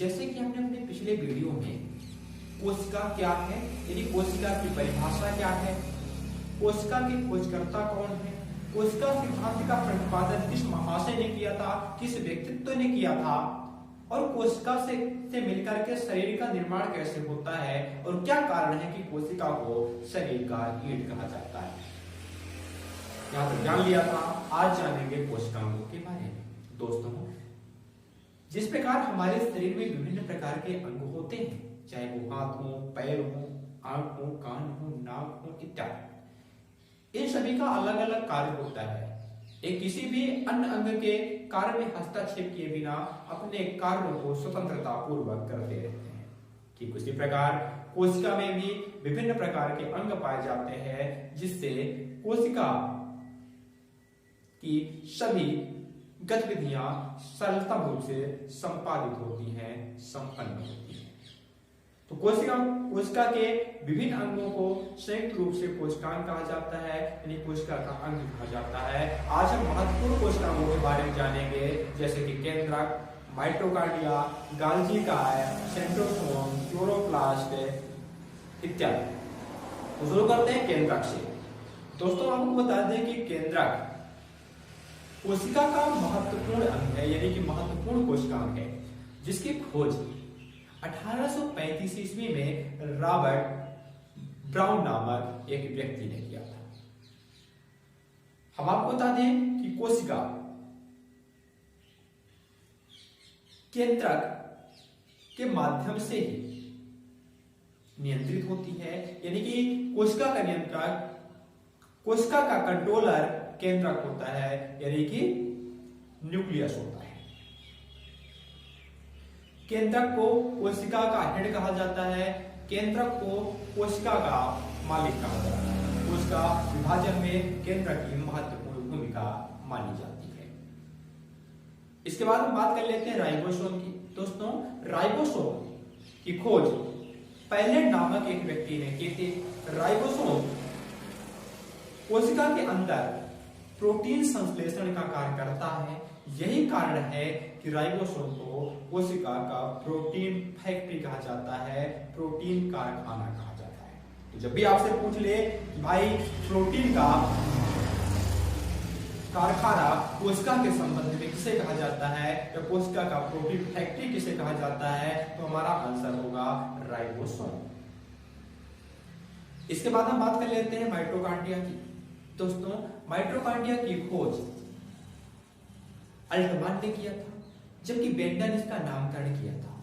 जैसे कि हमने अपने पिछले वीडियो में कोशिका क्या है, यानी कोशिका की परिभाषा क्या है, कोशिका के खोजकर्ता कौन है, कोशिका सिद्धांत का प्रतिपादन किस महाशय ने किया था, किस व्यक्तित्व ने किया था, और कोशिका से मिलकर के शरीर का निर्माण कैसे होता है, और क्या कारण है कि कोशिका को शरीर का ईंट कहा जाता है, यहाँ तक जान लिया था। आज जानेंगे कोशिकाओं के बारे में। दोस्तों, जिस प्रकार हमारे शरीर में विभिन्न प्रकार के अंग होते हैं, चाहे वो हाथ हो, पैर हो, आंख हो, कान हो, नाक हो इत्यादि, इन सभी का अलग अलग कार्य होता है। एक किसी भी अन्य अंग के कार्य में हस्तक्षेप किए बिना अपने कार्यों को स्वतंत्रता पूर्वक करते रहते हैं। ठीक उसी प्रकार कोशिका में भी विभिन्न प्रकार के अंग पाए जाते हैं, जिससे कोशिका की सभी गतिविधियां सरलता रूप से संपादित होती हैं, संपन्न होती हैं। तो कोशिका के विभिन्न अंगों को संयुक्त रूप से कोशिकांग कहा जाता है, यानी कोशिका का अंग कहा जाता है। आज हम महत्वपूर्ण कोशिकाओं के बारे में जानेंगे, जैसे कि केंद्रक, माइटोकॉन्ड्रिया, गाल्जी काय, सेंट्रोसोम, क्लोरोप्लास्ट इत्यादि। तो शुरू करते हैं केंद्रक से। दोस्तों, आपको बता दें कि केंद्रक कोशिका का महत्वपूर्ण अंग है, यानी कि महत्वपूर्ण कोशिकांग है, जिसकी खोज 1835 ईस्वी में रॉबर्ट ब्राउन नामक एक व्यक्ति ने किया था। हम आपको बता दें कि कोशिका केंद्रक के माध्यम से ही नियंत्रित होती है, यानी कि कोशिका का नियंत्रक, कोशिका का कंट्रोलर केंद्रक होता है, यानी कि न्यूक्लियस होता है। केंद्रक को कोशिका का हेड कहा जाता है, केंद्रक को कोशिका का मालिक कहा जाता है। कोशिका विभाजन में केंद्रक की महत्वपूर्ण भूमिका मानी जाती है। इसके बाद हम बात कर लेते हैं राइबोसोम की। दोस्तों, राइबोसोम की खोज पैलेट नामक एक व्यक्ति ने की थी। राइबोसोम कोशिका के अंदर प्रोटीन संश्लेषण का कार्य करता है। यही कारण है कि राइबोसोम को कोशिका का प्रोटीन फैक्ट्री कहा जाता है, प्रोटीन कारखाना कहा जाता है। तो जब भी आपसे पूछ ले कि भाई प्रोटीन का कारखाना कोशिका के संबंध में किसे कहा जाता है, या कोशिका का प्रोटीन फैक्ट्री किसे कहा जाता है, तो हमारा आंसर होगा राइबोसोम। इसके बाद हम बात कर लेते हैं माइटोकॉन्ड्रिया की। दोस्तों, माइटोकॉन्ड्रिया की खोज अल्टमान ने किया था, जबकि बेंटन इसका नामकरण किया था।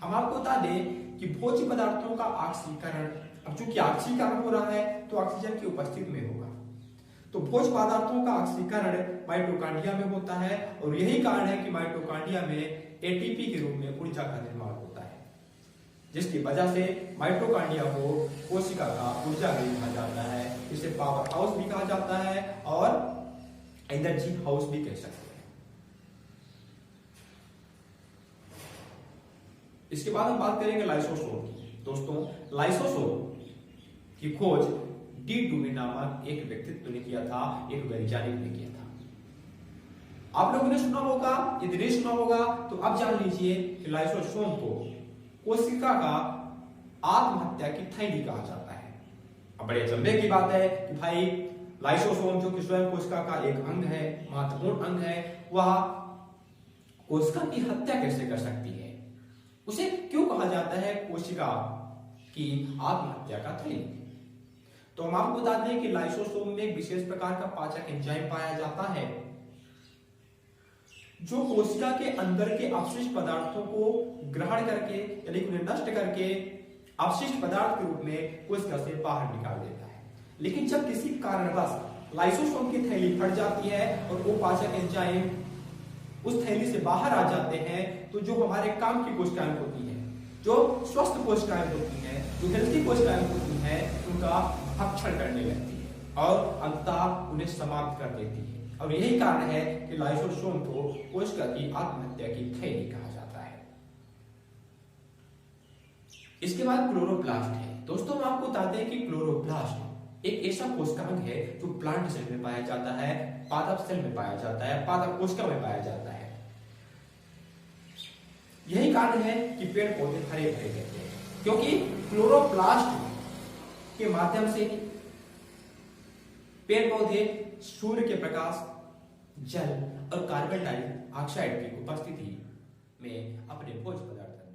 हम आपको बता दें कि भोज्य पदार्थों का ऑक्सीकरण, अब चूंकि ऑक्सीकरण हो रहा है तो ऑक्सीजन की उपस्थिति में होगा, तो भोज्य पदार्थों का ऑक्सीकरण माइटोकॉन्ड्रिया में होता है, और यही कारण है कि माइटोकॉन्ड्रिया में एटीपी के रूप में ऊर्जा का निर्माण होता है, जिसकी वजह से माइटोकॉन्ड्रिया को कोशिका का ऊर्जा गृह कहा जाता है। इसे पावर हाउस भी कहा जाता है और एनर्जी हाउस भी कह सकते हैं। इसके बाद हम बात करेंगे लाइसोसोम की। दोस्तों, लाइसोसोम की खोज डी डुवे नामक एक व्यक्तित्व ने किया था, एक वैज्ञानिक ने किया था। आप लोगों ने सुना होगा, यदि नहीं सुना होगा तो अब जान लीजिए कि लाइसोसोम को कोशिका का आत्महत्या की थैली कहा जाता है। अब बड़े अचंभे की बात है कि भाई लाइसोसोम जो कि स्वयं कोशिका का एक अंग है, महत्वपूर्ण अंग है, वह कोशिका की हत्या कैसे कर सकती है? उसे क्यों कहा जाता है कोशिका की आत्महत्या का थैली? तो हम आपको बता दें कि लाइसोसोम में एक विशेष प्रकार का पाचक एंजाइम पाया जाता है, जो कोशिका के अंदर के अपशिष्ट पदार्थों को ग्रहण करके, यानी उन्हें नष्ट करके अपशिष्ट पदार्थ के रूप में कोशिका से बाहर निकाल देता है। लेकिन जब किसी कारणवश लाइसोसोम की थैली फट जाती है और वो पाचक एंजाइम उस थैली से बाहर आ जाते हैं, तो जो हमारे काम की कोशिकाएं होती हैं, जो स्वस्थ कोशिकाएं होती हैं, जो हेल्थी कोशिकाएं होती हैं, उनका भक्षण करने लगती है और अंततः उन्हें समाप्त कर देती है। और यही कारण है कि लाइसोसोम को कोशिका की आत्महत्या की थैली कहा जाता है। इसके बाद क्लोरोप्लास्ट है। दोस्तों, हम आपको बताते हैं कि क्लोरोप्लास्ट एक ऐसा कोशिकांग है जो प्लांट सेल में पाया जाता है, पादप सेल में पाया जाता है, पादप कोशिका में पाया जाता है। यही कारण है कि पेड़ पौधे हरे भरे रहते हैं, क्योंकि क्लोरोप्लास्ट के माध्यम से पेड़ पौधे सूर्य के प्रकाश, जल और कार्बन डाइऑक्साइड की उपस्थिति में अपने भोज्य पदार्थ